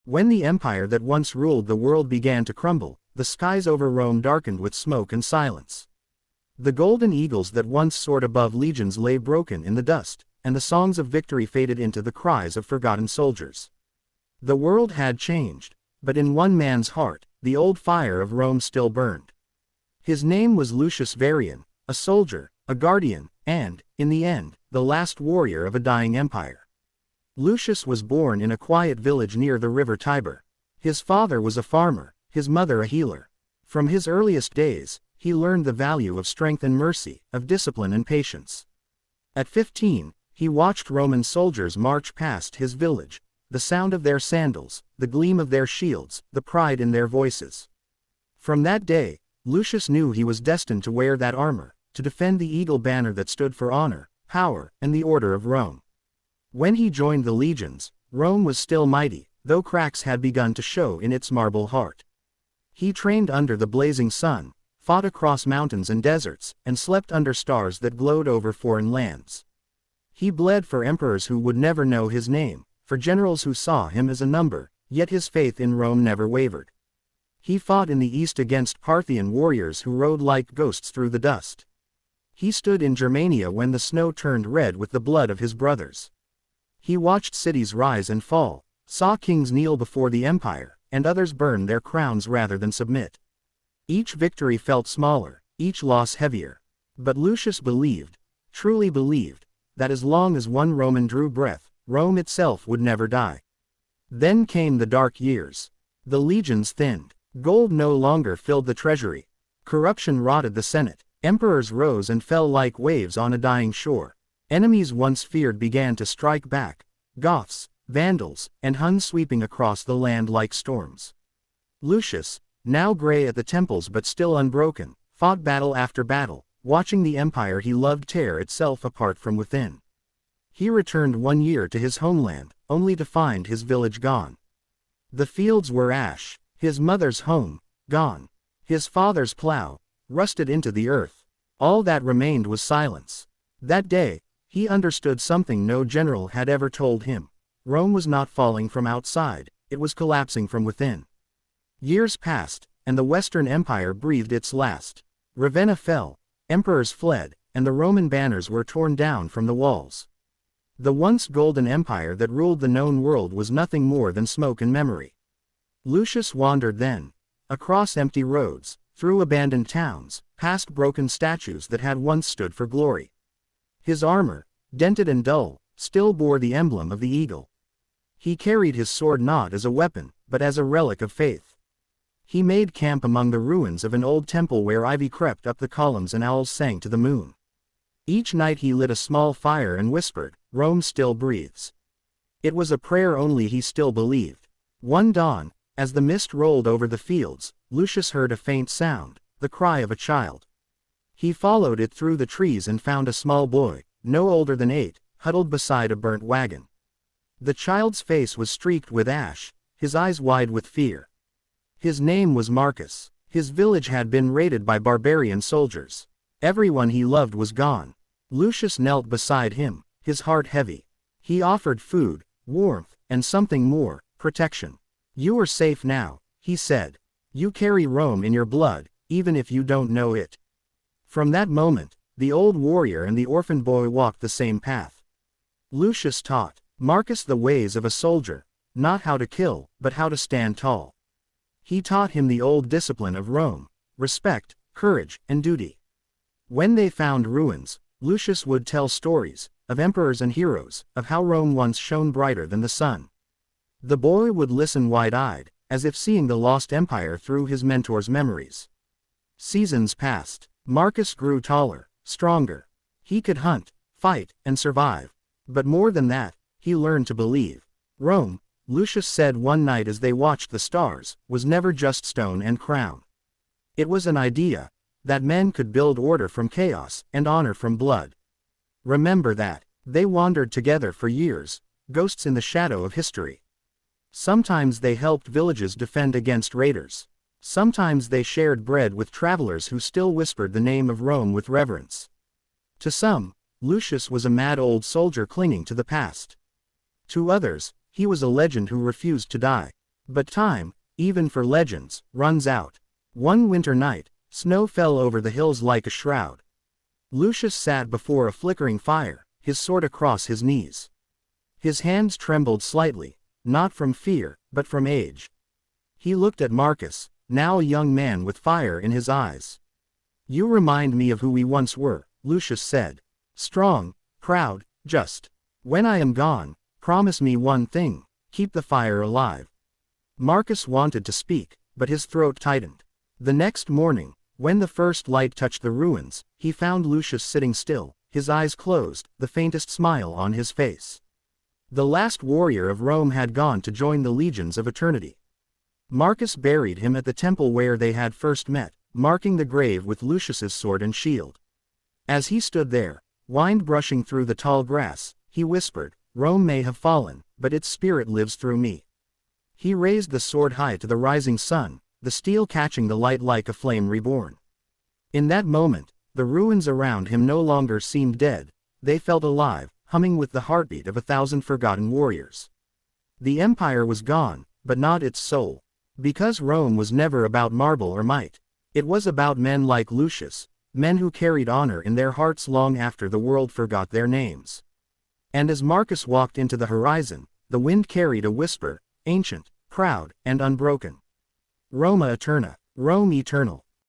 When the empire that once ruled the world began to crumble, the skies over Rome darkened with smoke and silence. The golden eagles that once soared above legions lay broken in the dust, and the songs of victory faded into the cries of forgotten soldiers. The world had changed, but in one man's heart, the old fire of Rome still burned. His name was Lucius Varian, a soldier, a guardian, and, in the end, the last warrior of a dying empire. Lucius was born in a quiet village near the river Tiber. His father was a farmer, his mother a healer. From his earliest days, he learned the value of strength and mercy, of discipline and patience. At 15, he watched Roman soldiers march past his village, the sound of their sandals, the gleam of their shields, the pride in their voices. From that day, Lucius knew he was destined to wear that armor, to defend the eagle banner that stood for honor, power, and the order of Rome. When he joined the legions, Rome was still mighty, though cracks had begun to show in its marble heart. He trained under the blazing sun, fought across mountains and deserts, and slept under stars that glowed over foreign lands. He bled for emperors who would never know his name, for generals who saw him as a number, yet his faith in Rome never wavered. He fought in the east against Parthian warriors who rode like ghosts through the dust. He stood in Germania when the snow turned red with the blood of his brothers. He watched cities rise and fall, saw kings kneel before the empire, and others burn their crowns rather than submit. Each victory felt smaller, each loss heavier. But Lucius believed, truly believed, that as long as one Roman drew breath, Rome itself would never die. Then came the dark years. The legions thinned. Gold no longer filled the treasury. Corruption rotted the Senate. Emperors rose and fell like waves on a dying shore. Enemies once feared began to strike back, Goths, Vandals, and Huns sweeping across the land like storms. Lucius, now gray at the temples but still unbroken, fought battle after battle, watching the empire he loved tear itself apart from within. He returned one year to his homeland, only to find his village gone. The fields were ash, his mother's home, gone. His father's plow, rusted into the earth. All that remained was silence. That day, he understood something no general had ever told him. Rome was not falling from outside, it was collapsing from within. Years passed, and the Western Empire breathed its last. Ravenna fell, emperors fled, and the Roman banners were torn down from the walls. The once golden empire that ruled the known world was nothing more than smoke and memory. Lucius wandered then, across empty roads, through abandoned towns, past broken statues that had once stood for glory. His armor, dented and dull, still bore the emblem of the eagle. He carried his sword not as a weapon, but as a relic of faith. He made camp among the ruins of an old temple where ivy crept up the columns and owls sang to the moon. Each night he lit a small fire and whispered, "Rome still breathes." It was a prayer only he still believed. One dawn, as the mist rolled over the fields, Lucius heard a faint sound, the cry of a child. He followed it through the trees and found a small boy, no older than 8, huddled beside a burnt wagon. The child's face was streaked with ash, his eyes wide with fear. His name was Marcus. His village had been raided by barbarian soldiers. Everyone he loved was gone. Lucius knelt beside him, his heart heavy. He offered food, warmth, and something more, protection. "You are safe now," he said. "You carry Rome in your blood, even if you don't know it." From that moment, the old warrior and the orphan boy walked the same path. Lucius taught Marcus the ways of a soldier, not how to kill, but how to stand tall. He taught him the old discipline of Rome, respect, courage, and duty. When they found ruins, Lucius would tell stories, of emperors and heroes, of how Rome once shone brighter than the sun. The boy would listen wide-eyed, as if seeing the lost empire through his mentor's memories. Seasons passed. Marcus grew taller, stronger. He could hunt, fight, and survive. But more than that, he learned to believe. Rome, Lucius said one night as they watched the stars, was never just stone and crown. It was an idea, that men could build order from chaos, and honor from blood. Remember that. They wandered together for years, ghosts in the shadow of history. Sometimes they helped villages defend against raiders. Sometimes they shared bread with travelers who still whispered the name of Rome with reverence. To some, Lucius was a mad old soldier clinging to the past. To others, he was a legend who refused to die. But time, even for legends, runs out. One winter night, snow fell over the hills like a shroud. Lucius sat before a flickering fire, his sword across his knees. His hands trembled slightly, not from fear, but from age. He looked at Marcus, now a young man with fire in his eyes. "You remind me of who we once were," Lucius said. "Strong, proud, just. When I am gone, promise me one thing: keep the fire alive." Marcus wanted to speak, but his throat tightened. The next morning, when the first light touched the ruins, he found Lucius sitting still, his eyes closed, the faintest smile on his face. The last warrior of Rome had gone to join the legions of eternity. Marcus buried him at the temple where they had first met, marking the grave with Lucius's sword and shield. As he stood there, wind brushing through the tall grass, he whispered, "Rome may have fallen, but its spirit lives through me." He raised the sword high to the rising sun, the steel catching the light like a flame reborn. In that moment, the ruins around him no longer seemed dead, they felt alive, humming with the heartbeat of 1,000 forgotten warriors. The empire was gone, but not its soul. Because Rome was never about marble or might. It was about men like Lucius, men who carried honor in their hearts long after the world forgot their names. And as Marcus walked into the horizon, the wind carried a whisper, ancient, proud, and unbroken. Roma Eterna, Rome Eternal.